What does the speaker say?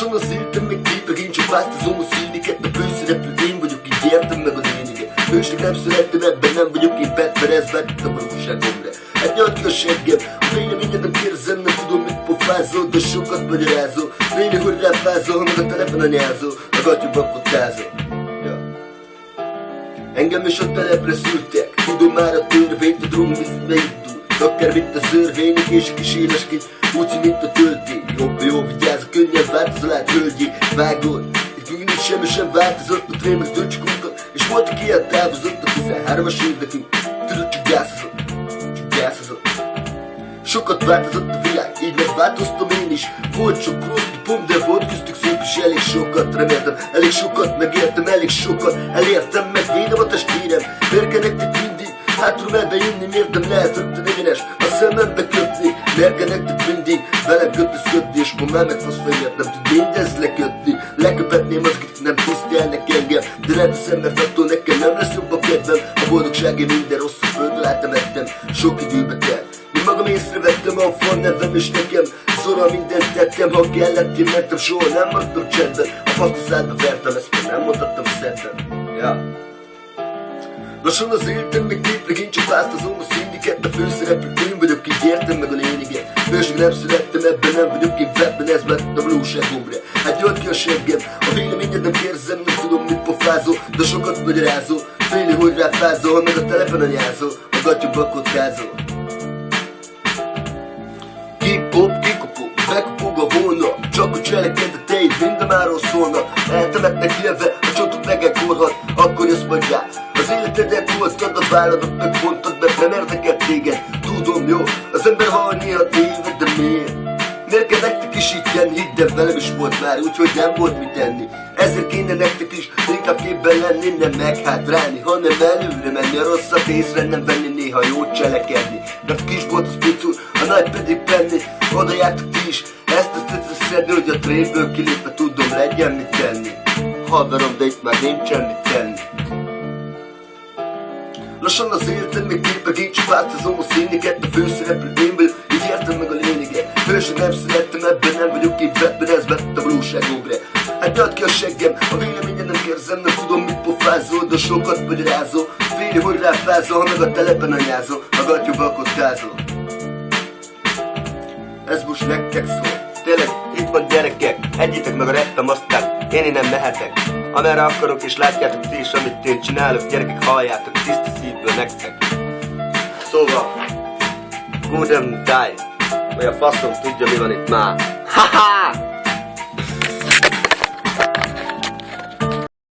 Lassan az éltem még képek, én csak változom a színiket. A főszereplő én vagyok, így értem meg a lényeget. Hősnek nem születtem, ebben nem vagyok én Batman, vettem a valóságomra. Hát nyalt ki a seggem, a véleményed nem kérdezem, nem tudom mit pofázol, de sokat magyarázol. Léni, hogy rám fázol, ha meg a telepen a nyázol, a gatyúban kottázol. Engem is a telepre szültek, tudom már a törvényt, a drog viszont indul. Akár mint a szörvények és a kis éleskény, úgy mint a töltény. Jó, vigyázz, a könnyen változol át hölgyé, vágod. Egy bűnös semmi sem változott, a trémek döcskünket, és voltak ilyen távozott a 13-as évekünk. Tudod, csak gyászozott. Sokat változott a világ, így megváltoztam én is. Volt sok rossz pom, de volt köztük szép is. Elég sokat reméltem, elég sokat megértem, elég sokat elértem, megvédem a testvérem. Miért kell nektek mindig hátról elbejönni, miért nem lehet rögtön egyenes a szemembe kötni? Miért kell nektek mindig velem kötözködni, és ma már megfasz fejért nem tud mindez lekötni. Leköpetném azokat, akik nem tisztelnek engem, de leteszem, mert attól nekem nem lesz jobb a kedvem. A boldogságé minden rossz a földről átemettem, sok időbe telt. Én magam észrevettem a fan nevem és nekem szóra mindent tettem, ha kellett, én mentem, soha nem maradtam csendben. A faszt a szádba vertem, ezt már nem mondhattam szedben. Lassan az éltem még képleg, én csak változom a színiket. A főszereplő én vagyok, így értem meg a lényeget. Hős még nem születtem, ebben nem vagyok én Batman, ez lett a valóságomra. Hát nyalt ki a seggem, a véleményed nem kérdezem, nem tudom mit pofázol, de sokat magyarázol. Féli, hogy ráfázol, ha meg a telepen a nyázol, a gatyúba kottázol. Kipop, kikopó, bekopog a volna, csak a cselekedeteid mindenáról szólnak. Eltemetnek élve, a csontot megekorhat, akkor jössz majd rá. Az életedet voltad, a válladat megfontad, mert nem érdekel téged. Tudom, jó, az ember hal néha téved, de miért? Miért kell nektek is így tenni? Hidd el, velem is volt már, úgyhogy nem volt mit tenni. Ezért kéne nektek is inkább képben lenni, nem meghátrálni, hanem előre menni, a rosszat észre nem venni, néha jót cselekedni. Mert a kis volt az picul, a nagy pedig penni, oda jártok ti is. Ezt tetszett szedni, hogy a tréből kilépve tudom, legyen mit tenni. Haverom, de itt már nincsen mit tenni. Lassan az életem még képek, én csak változom a színiket. A főszereplő én vagyok, így értem meg a lényeget. Hősnek nem születtem, ebben nem vagyok én Batman, ez lett a valóságomra. Hát nyalt ki a seggem, a véleményed nem kérdezem, nem tudom mit pofázol, de sokat magyarázol. Féli, hogy ráfázol, ha meg a telepen anyázol, a gatyúba kottázol. Ez most nektek szól. Tényleg, itt van gyerekek, egyitek meg a rettem, aztán én innen mehetek. Amerre akarok, és látjátok ti is, amit én csinálok, gyerekek, halljátok, tiszta szívből nektek. Szóval, good and die, vagy a faszom tudja, mi van itt már. Haha!